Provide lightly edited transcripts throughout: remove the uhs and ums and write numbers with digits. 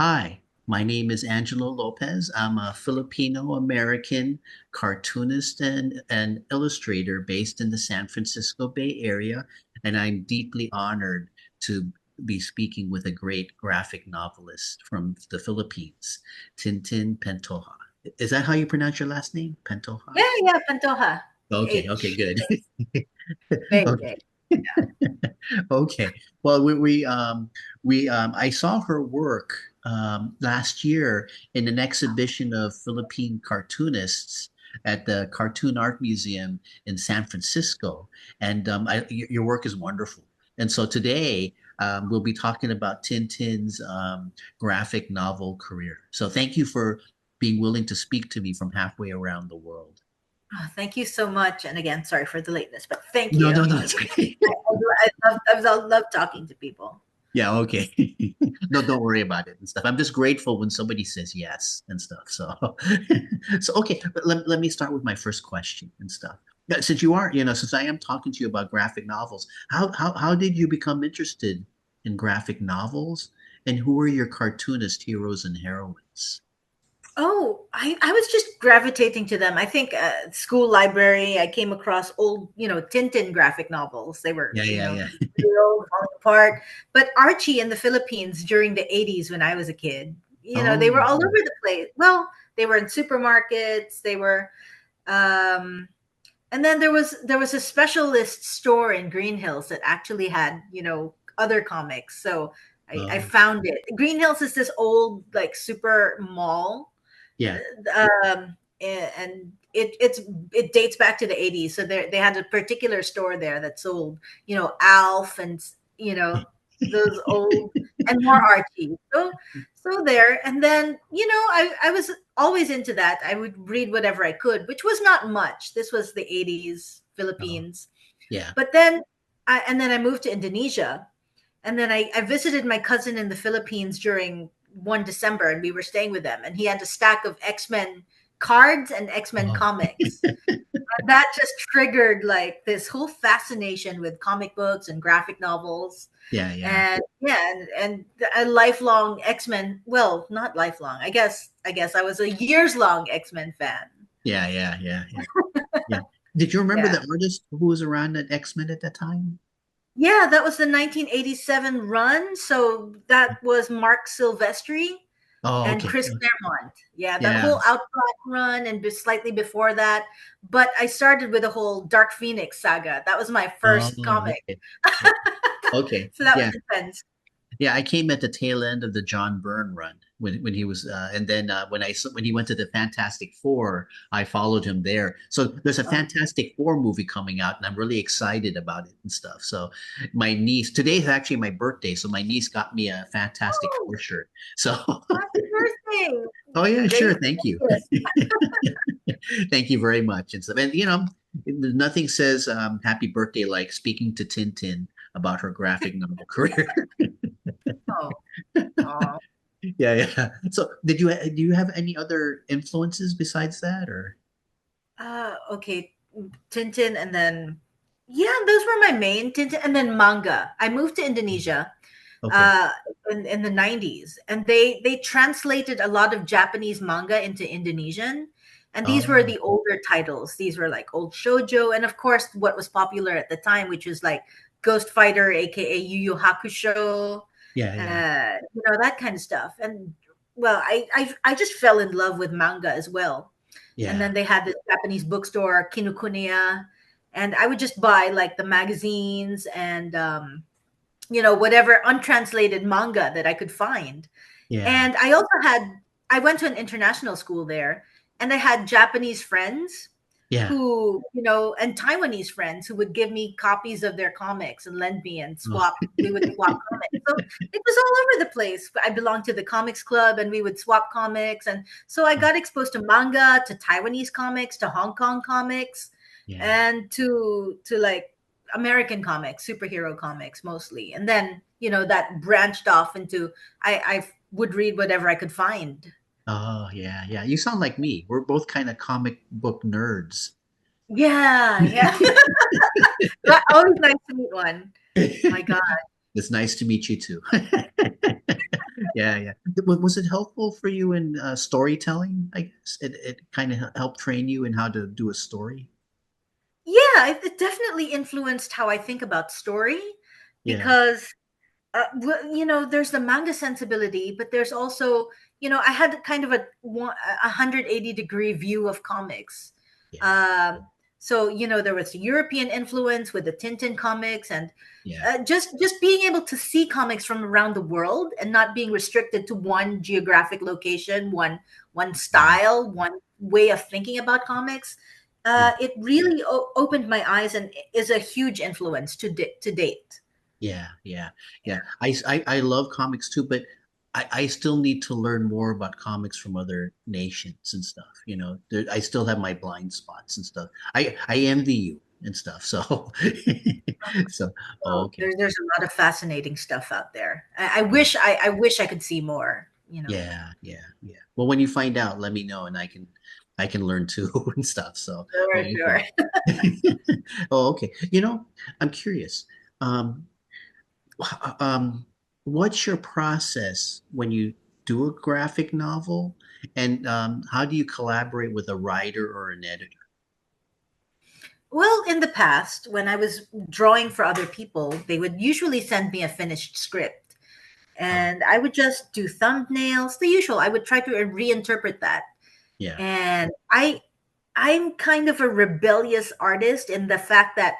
Hi, my name is Angelo Lopez. I'm a Filipino American cartoonist and illustrator based in the San Francisco Bay Area, and I'm deeply honored to be speaking with a great graphic novelist from the Philippines, Tintin Pantoja. Is that how you pronounce your last name? Pantoja? Yeah, yeah, Pantoja. Okay, okay, H. good. Very Okay. good. Okay. Well, I saw her work last year in an exhibition of Philippine cartoonists at the Cartoon Art Museum in San Francisco, and your work is wonderful. And so today we'll be talking about Tintin's graphic novel career. So thank you for being willing to speak to me from halfway around the world. Oh, thank you so much. And again, sorry for the lateness, but thank No, you. no, no, it's okay. I love talking to people. Yeah, okay. No, don't worry about it and stuff. I'm just grateful when somebody says yes and stuff. So, so okay, but let me start with my first question and stuff. Since you are, since I am talking to you about graphic novels, how did you become interested in graphic novels, and who are your cartoonist heroes and heroines? Oh, I was just gravitating to them. I think school library, I came across old, Tintin graphic novels. They were, Yeah, yeah, yeah. real, falling apart. But Archie in the Philippines during the 80s when I was a kid, they Oh, were all over the place. Well, they were in supermarkets. They were, um, and then there was a specialist store in Green Hills that actually had, other comics. So I oh, found it. Green Hills is this old, like, super mall, yeah. and it dates back to the 80s. So they had a particular store there that sold, Alf and, those old and more Archie. So there, and then, I was always into that. I would read whatever I could, which was not much. This was the 80s Oh, Philippines. yeah. But then I moved to Indonesia, and then I visited my cousin in the Philippines during one December, and we were staying with them, and he had a stack of X-Men cards and X-Men Oh, comics. And that just triggered like this whole fascination with comic books and graphic novels. yeah, yeah, And yeah, and a lifelong X-Men, well, not lifelong. I guess I was a years long X-Men fan. yeah, yeah, yeah, yeah. Yeah. Did you remember Yeah. the artist who was around at X-Men at that time? Yeah, that was the 1987 run. So that was Mark Silvestri Oh, and okay. Chris Okay. Claremont. Yeah, that Yeah. whole Outback run and slightly before that. But I started with the whole Dark Phoenix saga. That was my Oh, first comic. okay. Okay. So that was Yeah. intense. Yeah. I came at the tail end of the John Byrne run when he was, and then when he went to the Fantastic Four, I followed him there. So there's a Oh, Fantastic Four movie coming out, and I'm really excited about it and stuff. So my niece today is actually my birthday, so my niece got me a Fantastic oh, Four shirt. So, happy birthday. oh yeah, sure. Great. Thank you. Thank you very much. And so, and nothing says happy birthday like speaking to Tintin about her graphic novel career. Oh, oh. Yeah, yeah. So, do you have any other influences besides that, or Okay. Tintin, and then, yeah, those were my main Tintin, and then manga. I moved to Indonesia okay? uh in the 90s, and they translated a lot of Japanese manga into Indonesian, and these were Oh, the older titles. These were like old shojo, and of course what was popular at the time, which was like Ghost Fighter, aka Yu Yu Hakusho, yeah, yeah, that kind of stuff. And well, I just fell in love with manga as well. And yeah. then they had this Japanese bookstore, Kinokuniya, and I would just buy like the magazines and whatever untranslated manga that I could find. Yeah. And I went to an international school there, and I had Japanese friends Yeah. and Taiwanese friends who would give me copies of their comics and lend me and Oh, swap. We would swap comics. So it was all over the place. I belonged to the comics club, and we would swap comics. And so I got exposed to manga, to Taiwanese comics, to Hong Kong comics, yeah. and to like American comics, superhero comics mostly. And then, that branched off into I would read whatever I could find. Oh, yeah, yeah. You sound like me. We're both kind of comic book nerds. Yeah, yeah. Always nice to meet one. My God. It's nice to meet you too. Yeah, yeah. Was it helpful for you in storytelling? I guess it kind of helped train you in how to do a story. Yeah, it definitely influenced how I think about story Yeah, because there's the manga sensibility, but there's also, I had kind of a 180-degree view of comics. yeah, Um, so, there was European influence with the Tintin comics, and yeah, just being able to see comics from around the world and not being restricted to one geographic location, one yeah, style, one way of thinking about comics. yeah, It really opened my eyes and is a huge influence to date. yeah, yeah, yeah. I love comics too, but I still need to learn more about comics from other nations and stuff. I still have my blind spots and stuff. I envy you and stuff. So, so oh, Oh, okay. there's a lot of fascinating stuff out there. I Yeah. wish I wish I could see more. Yeah, yeah, yeah. Well, when you find out, let me know, and I can learn too and stuff. So, Sure, oh, sure. okay. Oh, okay. I'm curious. Um, um, what's your process when you do a graphic novel, and how do you collaborate with a writer or an editor? Well, in the past, when I was drawing for other people, they would usually send me a finished script, Uh, and I would just do thumbnails, the usual. I would try to reinterpret that, yeah, and I'm kind of a rebellious artist in the fact that,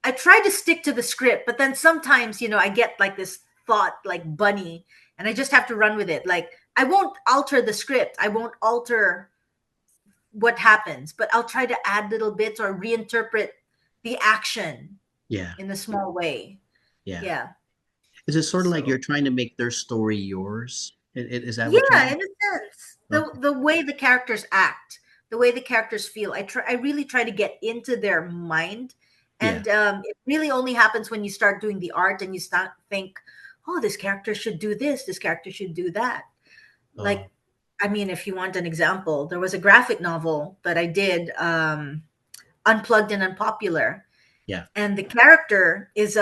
I try to stick to the script, but then sometimes, I get like this thought like bunny, and I just have to run with it. Like, I won't alter the script. I won't alter what happens, but I'll try to add little bits or reinterpret the action yeah, in a small way. yeah. Yeah. Is it sort of like So you're trying to make their story yours? Is that what you yeah, mean? in a sense, the Okay. the way the characters act, the way the characters feel, I really try to get into their mind, Yeah. and it really only happens when you start doing the art and you start think, oh, this character should do this, this character should do that. Oh, Like, I mean, if you want an example, there was a graphic novel that I did, Unplugged and Unpopular, yeah, and the character is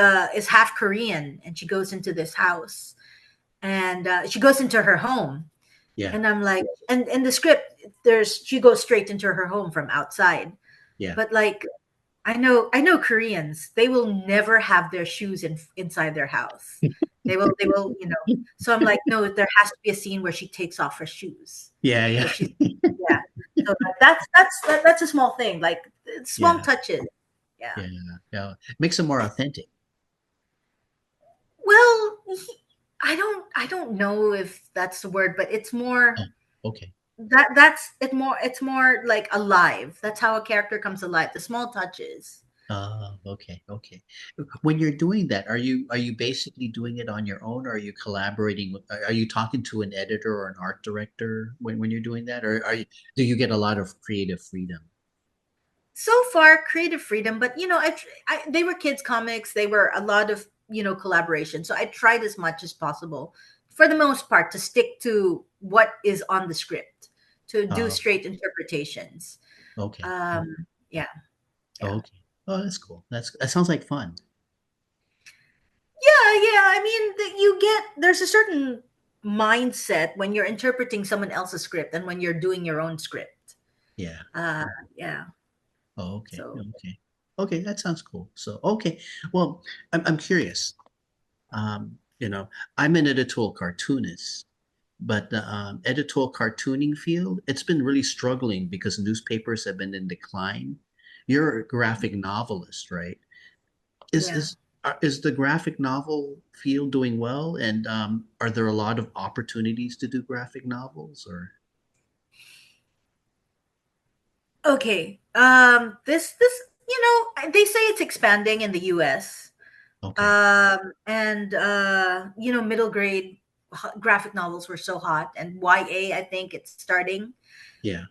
half Korean, and she goes into this house, and she goes into her home, yeah, and I'm like, and in the script, there's she goes straight into her home from outside. yeah. But like, I know Koreans, they will never have their shoes inside their house. They will, So I'm like, no, there has to be a scene where she takes off her shoes Yeah, because yeah, she's yeah. So that's a small thing, like small yeah, touches. Yeah. yeah, yeah. Makes it more authentic. Well, I don't know if that's the word, but it's Oh, more okay. it's more like alive. That's how a character comes alive. The small touches. Okay, okay. When you're doing that, are you basically doing it on your own, or are you collaborating with, are you talking to an editor or an art director when you're doing that, or do you get a lot of creative freedom? So far, creative freedom, but they were kids comics. They were a lot of collaboration. So I tried as much as possible, for the most part, to stick to what is on the script, to do Oh, straight interpretations. okay. Yeah, yeah. Okay. Oh, that's cool. That sounds like fun. Yeah. I mean, there's a certain mindset when you're interpreting someone else's script and when you're doing your own script. Yeah. Uh, yeah. Oh, okay. So Okay. Okay, that sounds cool. So, okay. Well, I'm curious. Um, you know, I'm an editorial cartoonist, but the editorial cartooning field, it's been really struggling because newspapers have been in decline. You're a graphic novelist, right? Is yeah. is is the graphic novel field doing well? And are there a lot of opportunities to do graphic novels or Okay. This they say it's expanding in the U.S. okay. And middle grade graphic novels were so hot, and YA, I think it's starting. Yeah.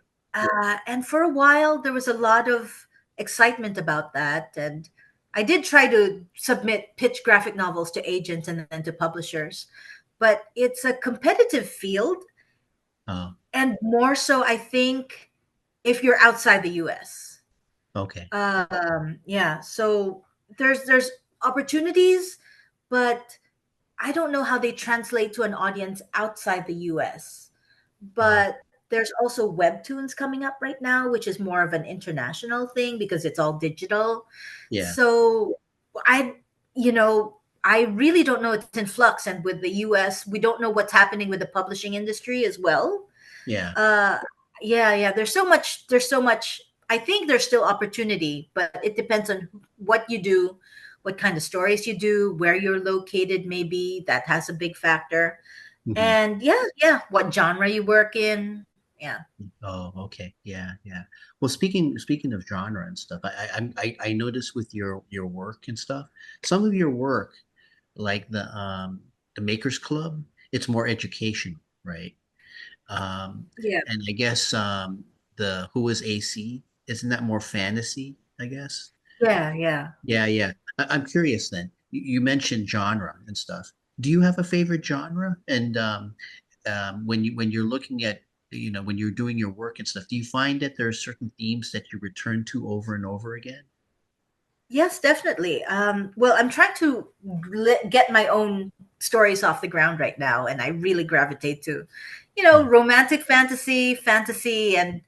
And for a while, there was a lot of excitement about that. And I did try to submit pitch graphic novels to agents and then to publishers, but it's a competitive field. Uh, And more so, I think, if you're outside the US. okay. Yeah. So there's opportunities, but I don't know how they translate to an audience outside the US, Oh, but there's also webtoons coming up right now, which is more of an international thing because it's all digital. yeah, So I, I really don't know. It's in flux, and with the US, we don't know what's happening with the publishing industry as well. yeah. Uh, yeah, yeah. There's so much. There's so much. I think there's still opportunity, but it depends on what you do, what kind of stories you do, where you're located. Maybe that has a big factor. Hmm. And yeah, yeah, what genre you work in. Yeah. Oh, okay. Yeah, yeah. Well, speaking of genre and stuff, I noticed with your work and stuff, some of your work, like the Makers Club, it's more education, right? Um, Yeah. and I guess the Who is AC, isn't that more fantasy, I guess? Yeah, yeah. Yeah, yeah. I'm curious then. You mentioned genre and stuff. Do you have a favorite genre? And when you're looking at when you're doing your work and stuff, do you find that there are certain themes that you return to over and over again? Yes, definitely. Well, I'm trying to get my own stories off the ground right now, and I really gravitate to, Hmm. romantic fantasy, fantasy, and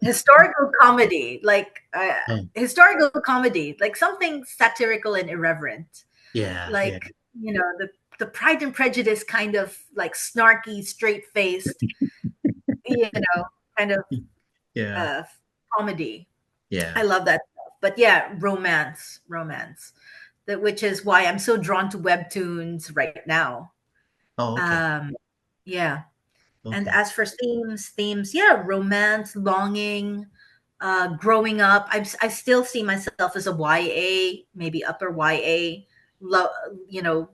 historical comedy. Oh, Historical comedy, like something satirical and irreverent, yeah, yeah, like the Pride and Prejudice kind of like snarky, straight faced, you know, kind of yeah, uh, comedy. I yeah. love that stuff. But yeah, romance. Which is why I'm so drawn to webtoons right now. Oh, okay, Um, yeah. And okay. as for themes, yeah, romance, longing, growing up. I still see myself as a YA, maybe upper YA. Love,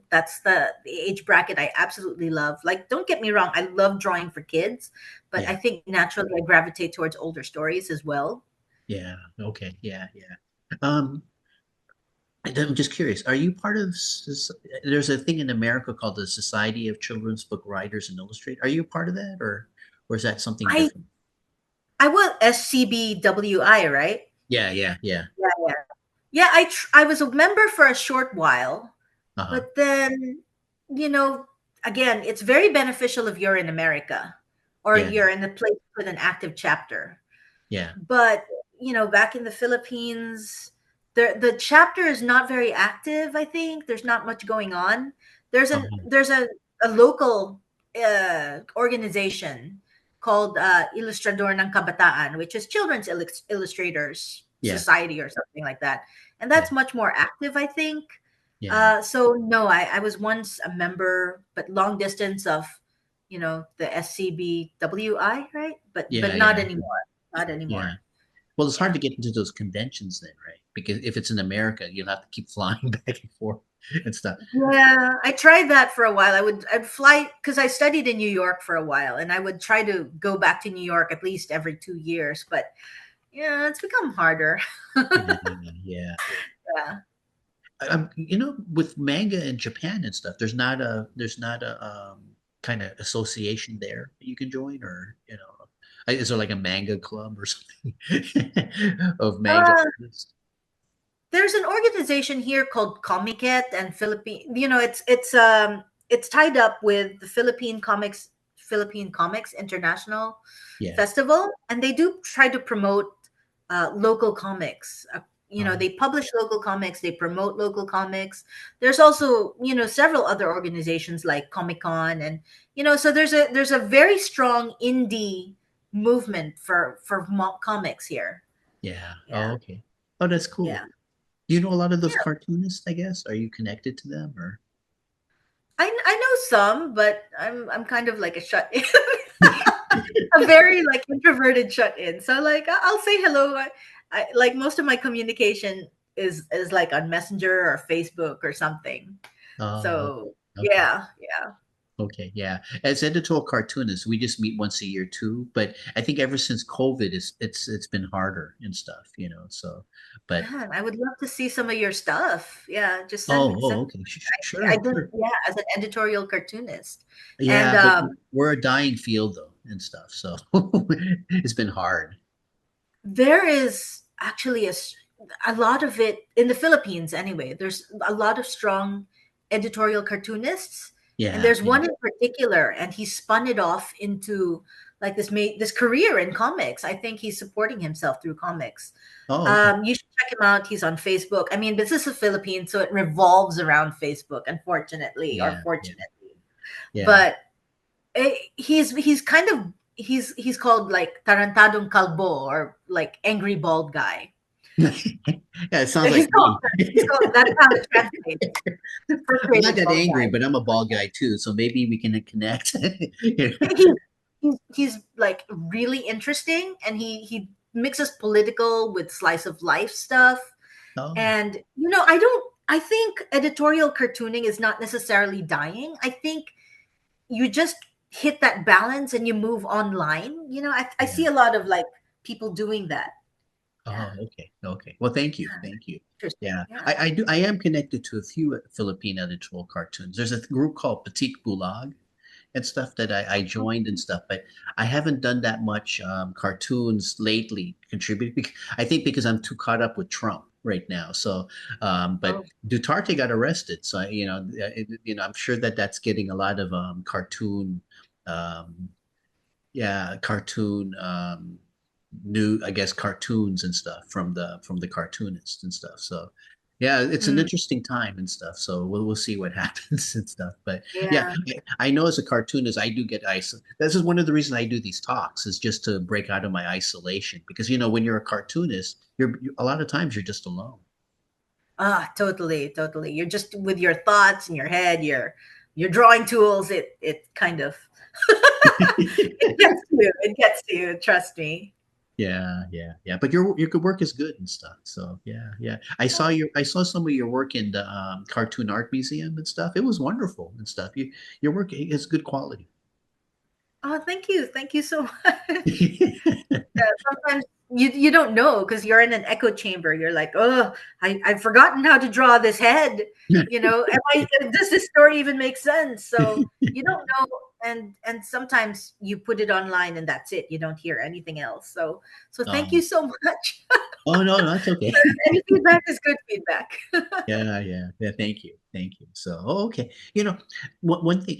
that's the age bracket I absolutely love. Like, don't get me wrong, I love drawing for kids, but I Yeah, think naturally I gravitate towards older stories as well. yeah, okay, yeah, yeah. Um, I'm just curious. Are you part of? There's a thing in America called the Society of Children's Book Writers and Illustrators. Are you a part of that, or is that something I different? I was SCBWI, right? Yeah, yeah, yeah. Yeah, yeah. Yeah, I was a member for a short while, Uh-huh. but then, you know, again, it's very beneficial if you're in America or Yeah, you're in a place with an active chapter. yeah. But, back in the Philippines, the chapter is not very active, I think. There's not much going on. Uh-huh. There's a local organization called Ilustrador ng Kabataan, which is Children's Illustrators Yeah, Society or something like that. And yeah, that's much more active, I think. yeah, So no, I was once a member, but long distance of, the SCBWI, right? But yeah, not yeah, anymore. Not yeah. anymore. Well, it's hard Yeah. to get into those conventions then, right? Because if it's in America, you'll have to keep flying back and forth and stuff. Yeah, I tried that for a while. I'd fly because I studied in New York for a while, and I would try to go back to New York at least every 2 years. But yeah, it's become harder. Yeah, yeah. Yeah. With manga in Japan and stuff, there's not a kind of association there that you can join, or is there like a manga club or something of manga Uh, artists? there's an organization here called Comiket and Philippine. It's tied up with the Philippine Comics International Yeah. Festival, and they do try to promote local comics. Oh, They publish local comics, they promote local comics. There's also several other organizations like Comic Con, and so there's a very strong indie movement for comics here. yeah. Yeah, Oh, okay. Oh, that's cool. yeah. Do you know a lot of those Yeah. cartoonists, I guess? Are you connected to them or? I know some, but I'm kind of like a shut in. A very like introverted shut in. So like I'll say hello. I like most of my communication is like on Messenger or Facebook or something. Oh, So okay. yeah, yeah. Okay, yeah. As editorial cartoonists, we just meet once a year too. But I think ever since COVID, it's been harder and stuff, So, but Man, I would love to see some of your stuff. Yeah, just send. okay, I sure, did, sure. yeah, as an editorial cartoonist, and Yeah, but we're a dying field though and stuff, so it's been hard. there is actually a lot of it in the Philippines anyway. There's a lot of strong editorial cartoonists, and Yeah, there's yeah. one in particular, and he spun it off into like this career in comics. I think he's supporting himself through comics. Oh, okay. You should check him out. He's on Facebook. I mean, this is the Philippines, so it revolves around Facebook, unfortunately or Yeah, yeah, fortunately. yeah. But he's kind of he's called like Tarantadong Kalbo, or like angry bald guy. Yeah, it sounds He's like called me. he's called that's how it translates for I'm not crazy that bald angry, guy. but I'm a bald guy too, so maybe we can connect. You know? He, he's like really interesting, and he mixes political with slice of life stuff. Oh, And I think editorial cartooning is not necessarily dying. I think you just hit that balance and you move online. I yeah. see a lot of like people doing that. Yeah. Oh, okay. Okay. Well, thank you. Thank you. Interesting. Yeah. Yeah. I do. I am connected to a few Filipino editorial cartoons. There's a group called Petit Bulag and stuff that I joined and stuff, but I haven't done that much cartoons lately. I think because I'm too caught up with Trump right now. So, but Oh, Duterte got arrested, so I'm sure that that's getting a lot of um, yeah, cartoon new, I guess, cartoons and stuff from the cartoonists and stuff. So yeah, it's an mm, interesting time and stuff. So we'll see what happens and stuff. But yeah, yeah. I know as a cartoonist, I do get this is one of the reasons I do these talks, is just to break out of my isolation, because when you're a cartoonist, a lot of times you're just alone. Totally, totally. You're just with your thoughts in your head, your drawing tools. It kind of it gets to you. It gets to you. Trust me. Yeah, yeah, yeah. But your good work is good and stuff. So yeah, yeah. I saw some of your work in the Cartoon Art Museum and stuff. It was wonderful and stuff. Your work is good quality. Oh, thank you so much. Sometimes you don't know because you're in an echo chamber. You're like, oh, I've forgotten how to draw this head. Does this story even make sense? So you don't know, and sometimes you put it online and that's it. You don't hear anything else. So thank you Um, so much. oh no, no, that's okay. Any feedback is good feedback. Yeah, yeah, yeah. Thank you, thank you. So, okay. One thing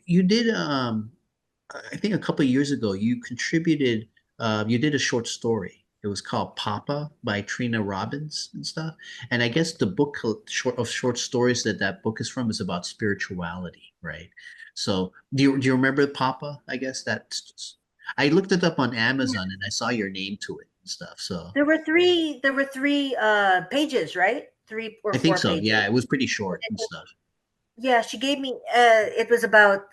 you did I think a couple of years ago, you did a short story. It was called Papa by Trina Robbins and stuff. And I guess the book short stories that book is from is about spirituality, right? So do you remember Papa? I guess I looked it up on Amazon and I saw your name to it and stuff. So There were three pages, right? Three or I think four so. pages. Yeah, it was pretty short and stuff. Yeah, she gave me it was about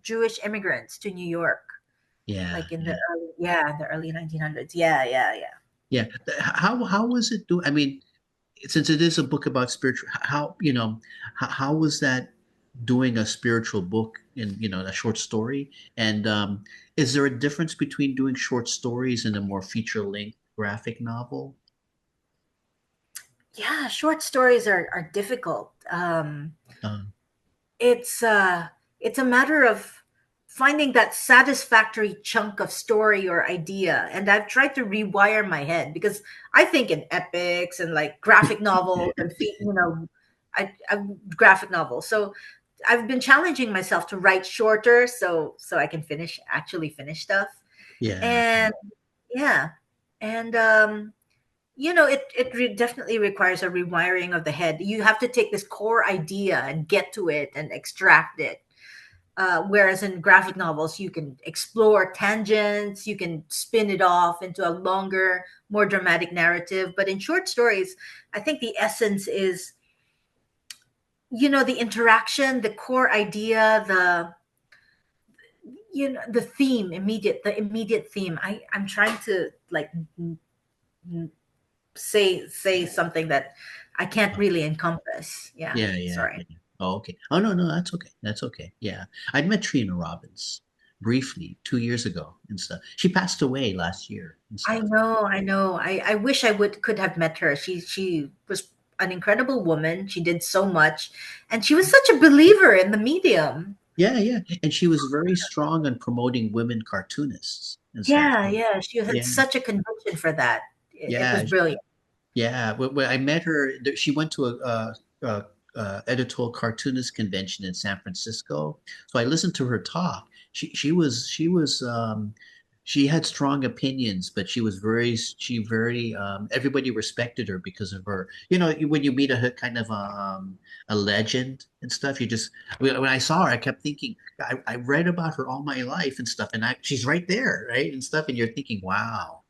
Jewish immigrants to New York, Yeah, like in yeah. the early 1900s. Yeah, yeah, yeah. Yeah. How was it doing? I mean, since it is a book about spiritual, how was that doing a spiritual book in a short story? And is there a difference between doing short stories and a more feature-length graphic novel? Yeah, short stories are difficult. Um, It's uh it's a matter of finding that satisfactory chunk of story or idea. And I've tried to rewire my head because I think in epics and like graphic novels and I graphic novels. So I've been challenging myself to write shorter so I can actually finish stuff. yeah, And yeah. And definitely requires a rewiring of the head. You have to take this core idea and get to it and extract it. Whereas in graphic novels, you can explore tangents, you can spin it off into a longer, more dramatic narrative. But in short stories, I think the essence is, the interaction, the core idea, the immediate theme. I'm trying to like say something that I can't really encompass. Yeah, yeah, yeah, sorry. yeah. Oh, okay. Oh no, no, that's okay. That's okay. Yeah, I'd met Trina Robbins briefly 2 years ago and stuff. She passed away last year and I stuff. know, I know. I wish I would could have met her. She was an incredible woman. She did so much, and she was such a believer in the medium. Yeah, yeah. And she was very strong on promoting women cartoonists and stuff. Yeah, yeah. She had Yeah, such a conviction for that. It was yeah, brilliant. yeah. When I met her, she went to editorial cartoonist convention in San Francisco. So I listened to her talk. She had strong opinions, but she very everybody respected her because of her. You know, when you meet kind of a legend and stuff, you just when I saw her, I kept thinking I read about her all my life and stuff, and she's right there, right, and stuff, and you're thinking, wow,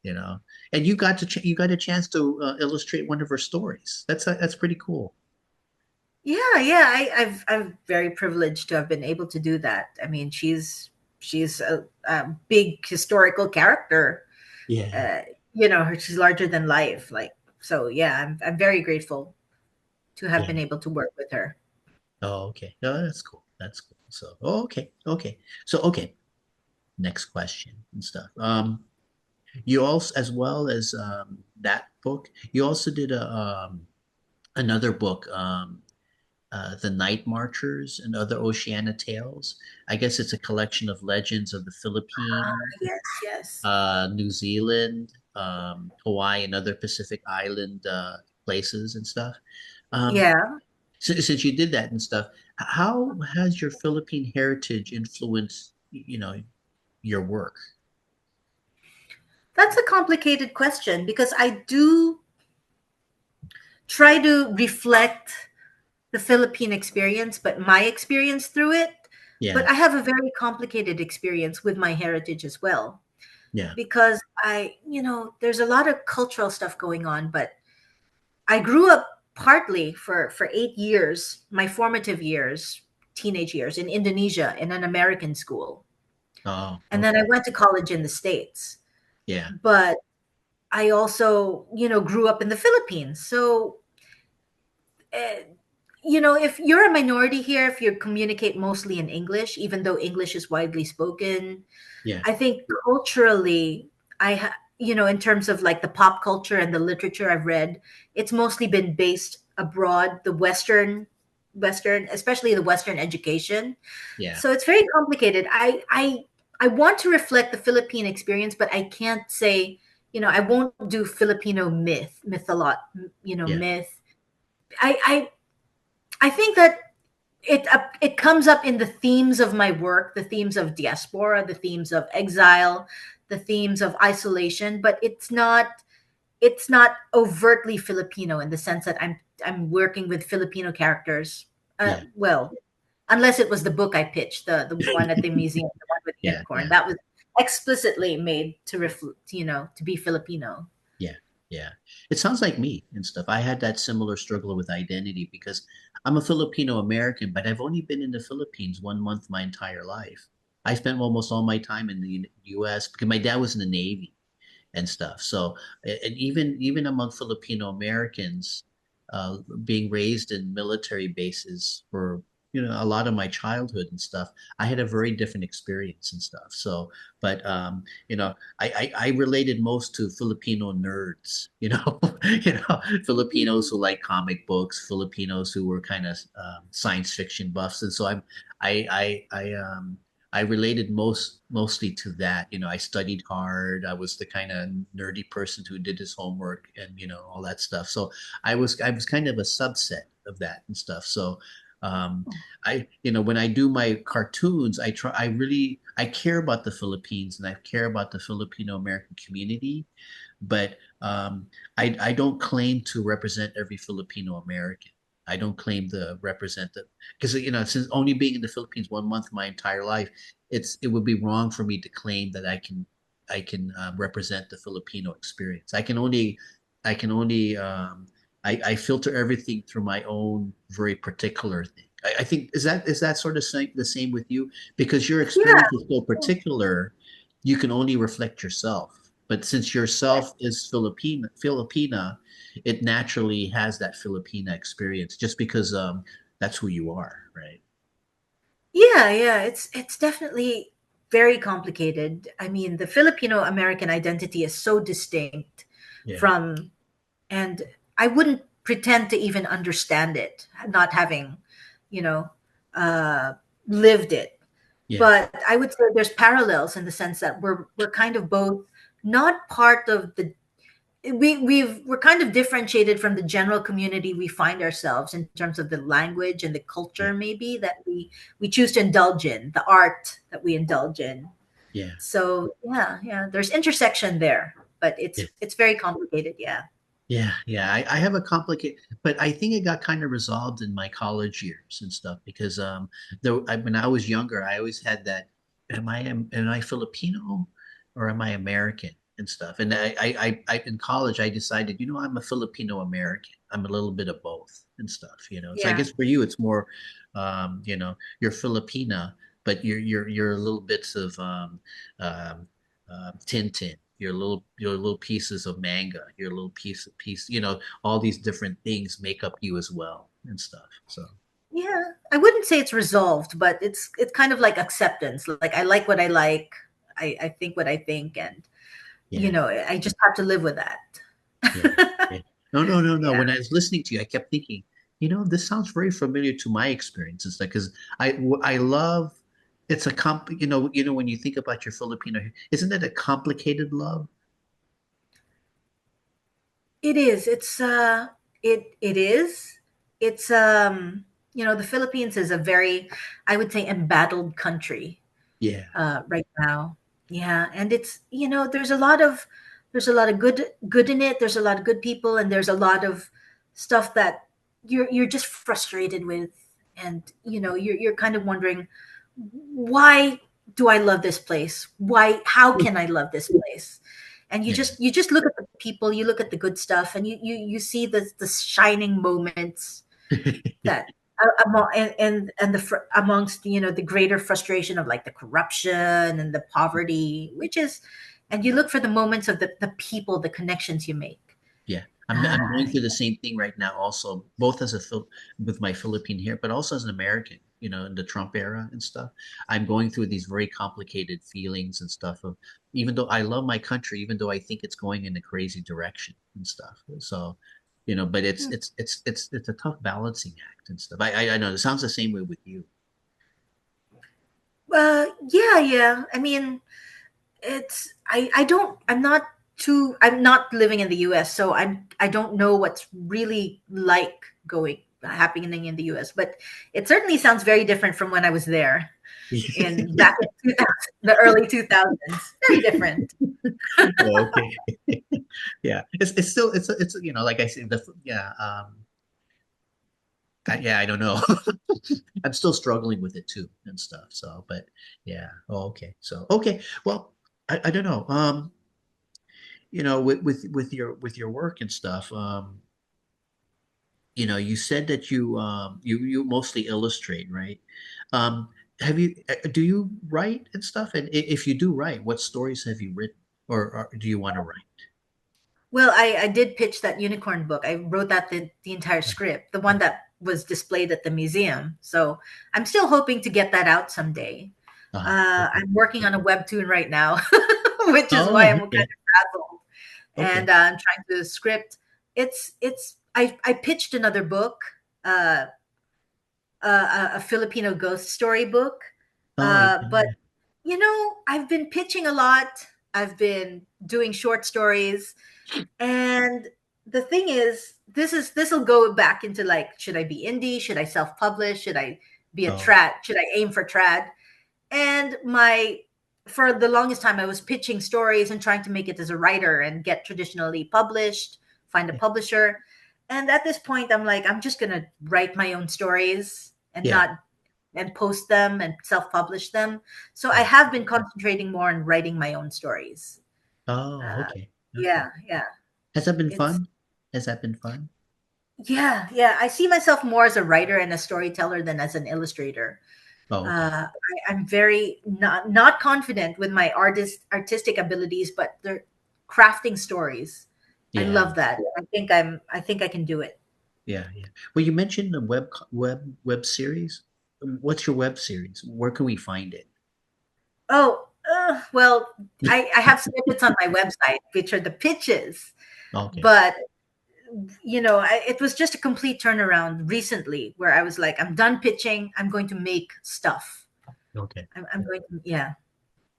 you know, and you got a chance to illustrate one of her stories. That's pretty cool. Yeah, yeah. I'm very privileged to have been able to do that. I mean, she's a big historical character. Yeah, She's larger than life. Like, so yeah, I'm very grateful to have yeah. been able to work with her. Oh, okay. No, that's cool. That's cool. So, oh, okay, okay. So, okay. Next question and stuff. You also, as well as that book, you also did another book, The Night Marchers and Other Oceania Tales. I guess it's a collection of legends of the Philippines, Yes, yes. New Zealand, Hawaii, and other Pacific Island places and stuff. Um, Yeah. since you did that and stuff, how has your Philippine heritage influenced, your work? That's a complicated question because I do try to reflect the Philippine experience, but my experience through it. Yeah, But I have a very complicated experience with my heritage as well yeah, because there's a lot of cultural stuff going on, but I grew up partly for 8 years, my formative years, teenage years in Indonesia in an American school. oh, And then I okay, went to college in the States. yeah, But I also, grew up in the Philippines. So, uh, if you're a minority here, if you communicate mostly in English, even though English is widely spoken, yeah, I think culturally, in terms of like the pop culture and the literature I've read, it's mostly been based abroad, the Western, especially the Western education. yeah, So it's very complicated. I want to reflect the Philippine experience, but I can't say, I won't do Filipino myth a lot, yeah, myth. I think that it comes up in the themes of my work, the themes of diaspora, the themes of exile, the themes of isolation, but it's not overtly Filipino in the sense that I'm working with Filipino characters. yeah, Well, unless it was the book I pitched, the one at the museum, the one with yeah, unicorn, yeah, that was explicitly made to reflect, to be Filipino. yeah, yeah. It sounds like me and stuff. I had that similar struggle with identity because I'm a Filipino American, but I've only been in the Philippines 1 month my entire life. I spent almost all my time in the U.S. because my dad was in the Navy and stuff. So, and even among Filipino Americans, being raised in military bases for a lot of my childhood and stuff, I had a very different experience and stuff. So, but I related most to Filipino nerds. Filipinos who like comic books, Filipinos who were kind of science fiction buffs, and so I related mostly to that. I studied hard. I was the kind of nerdy person who did his homework and all that stuff. So I was kind of a subset of that and stuff. So um, when I do my cartoons, I care about the Philippines and I care about the Filipino American community, but I don't claim to represent every Filipino American. I don't claim to represent them because since only being in the Philippines 1 month my entire life, it would be wrong for me to claim that I can represent the Filipino experience. I filter everything through my own very particular thing. I think is that sort of the same with you because your Yeah, experience is so particular, you can only reflect yourself. But since yourself is Filipina, it naturally has that Filipina experience just because that's who you are, right? yeah, yeah. It's definitely very complicated. I mean, the Filipino American identity is so distinct Yeah, from, and I wouldn't pretend to even understand it, not having, you know, uh, lived it. yeah, But I would say there's parallels in the sense that we're kind of both not part of the we're kind of differentiated from the general community we find ourselves in terms of the language and the Yeah. culture maybe that we choose to indulge in, the art that we indulge in. Yeah. So yeah, there's intersection there, but Yeah. it's very complicated. Yeah. Yeah, yeah. I have a complicated, but I think it got kind of resolved in my college years and stuff because when I was younger, I always had that, am I Filipino or am I American and stuff? And I in college I decided, I'm a Filipino American. I'm a little bit of both and stuff, So I Yeah. guess for you it's more, you're Filipina, but you're a little bits of um, Tintin, your little pieces of manga, your little piece, all these different things make up you as well and stuff. So Yeah, I wouldn't say it's resolved, but it's kind of like acceptance. Like I like what I like, I think what I think, and yeah, I just have to live with that. yeah, yeah. No, no, no, no. Yeah. When I was listening to you, I kept thinking, this sounds very familiar to my experiences. Like, because I love it's a when you think about your Filipino, isn't it a complicated love? It is. It is. It's the Philippines is a very, I would say, embattled country Yeah, right now. Yeah, and it's there's a lot of good in it. There's a lot of good people, and there's a lot of stuff that you're just frustrated with, and you're kind of wondering, why do I love this place? Why? How can I love this place? And you yeah, just look at the people, you look at the good stuff, and you see the shining moments that and amongst the greater frustration of like the corruption and the poverty, which is, and you look for the moments of the people, the connections you make. Yeah, I'm uh, going through the same thing right now. Also, both as a with my Philippine hair, but also as an American. In the Trump era and stuff, I'm going through these very complicated feelings and stuff. Of even though I love my country, even though I think it's going in a crazy direction and stuff. So, but it's a tough balancing act and stuff. I know it sounds the same way with you. yeah, I mean, I don't, I'm not living in the US, so I don't know what's really like going happening in the US, but it certainly sounds very different from when I was there in back in 2000, the early 2000s. Very different. Oh, okay. Yeah, it's still it's like I said, yeah, yeah, I don't know. I'm still struggling with it too and stuff. So, but yeah. Oh, okay. So, okay. Well, I don't know. With your work and stuff, you said that you mostly illustrate, right? Um, do you write and stuff? And if you do write, what stories have you written, or do you want to write? Well, I did pitch that unicorn book. I wrote that the entire script, the one that was displayed at the museum. So I'm still hoping to get that out someday. Okay. I'm working on a webtoon right now, which is why I'm Oh, kind of okay. frazzled. Okay. And I'm trying to script. I pitched another book, uh, a Filipino ghost story book, Oh, yeah. but I've been pitching a lot. I've been doing short stories, and the thing is, this will go back into like, should I be indie? Should I self-publish? Should I be a Oh, trad? Should I aim for trad? And for the longest time, I was pitching stories and trying to make it as a writer and get traditionally published, find a yeah. publisher. And at this point, I'm like, I'm just gonna write my own stories and Yeah. not and post them and self-publish them. So I Yeah. have been concentrating more on writing my own stories. Oh, Uh, okay. Okay. yeah. Has that been It's fun? Has that been fun? Yeah. I see myself more as a writer and a storyteller than as an illustrator. Oh, okay. I'm very not confident with my artistic abilities, but they're crafting stories. I Yeah. love that. I think I can do it. Yeah. Yeah. Well, you mentioned the web series. What's your web series? Where can we find it? Oh, well, I have snippets on my website which are the pitches, Okay. but it was just a complete turnaround recently where I was like, I'm done pitching. I'm going to make stuff. Okay. I'm going to,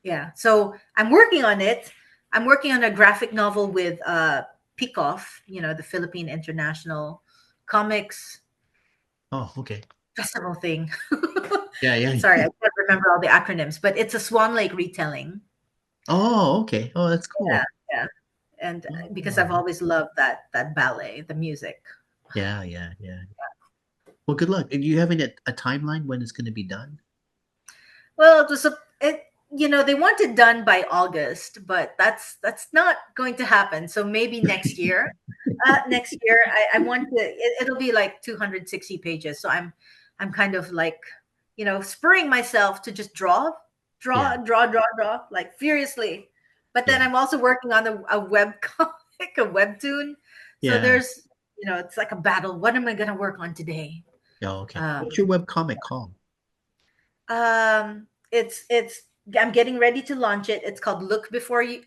yeah. So I'm working on it. I'm working on a graphic novel with PICOF, the Philippine International Comics Oh, okay. Festival thing. Yeah, yeah. Sorry, I can't remember all the acronyms, but it's a Swan Lake retelling. Oh, okay. Oh, that's Yeah, cool. yeah. And because Oh, I've always loved that ballet, the music. yeah, yeah, yeah. Well, good luck. And do you have a timeline when it's going to be done? Well, they want it done by August, but that's not going to happen. So maybe next year. Next year, I want to. It'll be like 260 pages. So I'm kind of like, spurring myself to just Yeah, draw like furiously. But then yeah, I'm also working on a web comic, a webtoon. So yeah. there's, it's like a battle. What am I gonna work on today? Oh, okay. Um, What's your web comic called? it's I'm getting ready to launch it. It's called Loop Before You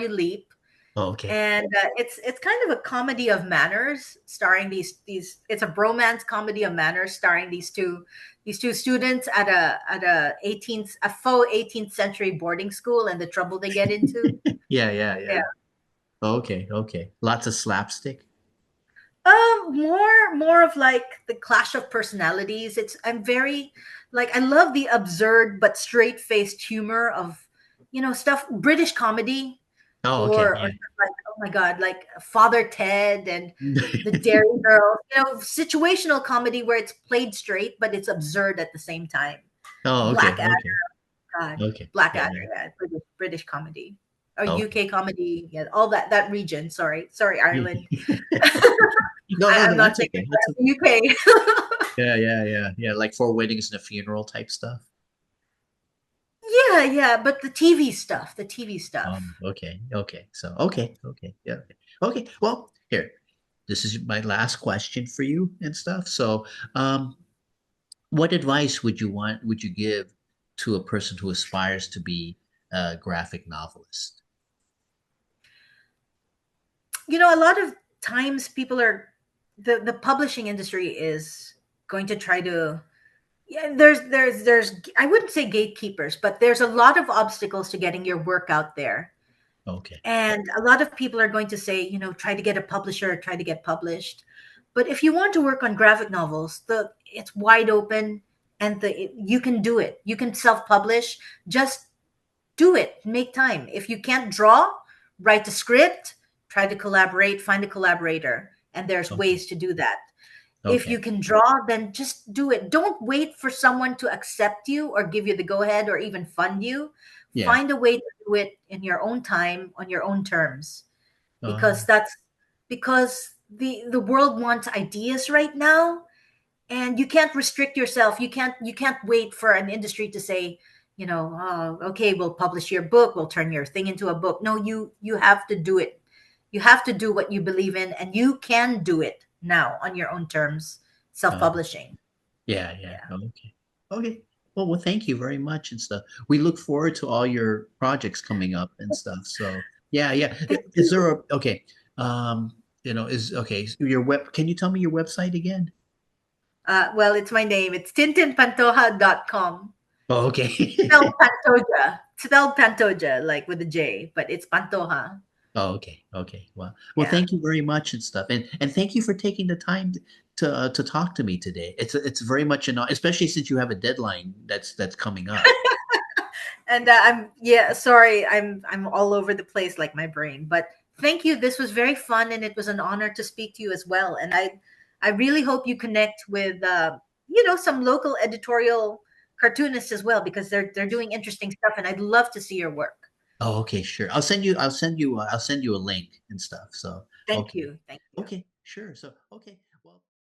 Leap, Oh, okay. and it's kind of a comedy of manners, starring these. It's a bromance comedy of manners, starring these two students at a 18th a faux 18th century boarding school and the trouble they get into. Yeah, yeah, Yeah. yeah. Okay, okay. Lots of slapstick. More of like the clash of personalities. I'm very like I love the absurd but straight faced humor of stuff British comedy Oh, okay. or Yeah. stuff like, oh my god, like Father Ted and the Dairy Girl. Situational comedy where it's played straight but it's absurd at the same time. Oh, okay, Blackadder, okay, God, okay. Yeah, Blackadder, yeah. yeah, British comedy or Okay. UK comedy, yeah, all that region. Sorry, Ireland. No, no, I'm no. not That's saying okay. That's that okay. UK. Yeah, yeah, yeah, yeah. Like four weddings and a funeral type stuff. Yeah, but the TV stuff. Okay, okay. So, okay, okay, yeah, okay. Okay. Well, here, this is my last question for you and stuff. So, what advice would you give to a person who aspires to be a graphic novelist? A lot of times people are the publishing industry is going to try to, yeah, there's I wouldn't say gatekeepers, but there's a lot of obstacles to getting your work out there. Okay. And a lot of people are going to say, try to get a publisher, try to get published. But if you want to work on graphic novels, it's wide open, and you can do it. You can self-publish. Just do it. Make time. If you can't draw, write a script, try to collaborate, find a collaborator, and there's Okay. ways to do that. If you Okay. can draw, then just do it. Don't wait for someone to accept you or give you the go ahead or even fund you. Yeah. Find a way to do it in your own time, on your own terms, because Oh, the world wants ideas right now, and you can't restrict yourself. You can't wait for an industry to say, oh, okay, we'll publish your book, we'll turn your thing into a book. No, you have to do it. You have to do what you believe in, and you can do it now on your own terms, uh, self-publishing. yeah, yeah. Yeah. Okay. Okay. Well, thank you very much and stuff. We look forward to all your projects coming up and stuff. So, yeah, yeah. Thank Is you. there a okay? Is okay. Your web. Can you tell me your website again? Well, it's my name. It's tintinpantoja.com. Oh, okay. Spelled Pantoja. Spelled Pantoja, like with a J, but it's Pantoja. Oh, okay. Okay. Well, Yeah. thank you very much and stuff, and thank you for taking the time to talk to me today. It's very much an especially since you have a deadline that's coming up. And I'm yeah, sorry, I'm all over the place like my brain, but thank you. This was very fun, and it was an honor to speak to you as well. And I really hope you connect with some local editorial cartoonists as well, because they're doing interesting stuff, and I'd love to see your work. Oh, okay, sure. I'll send you a link and stuff. So, Thank okay. you. Thank you. Okay, sure. So, okay.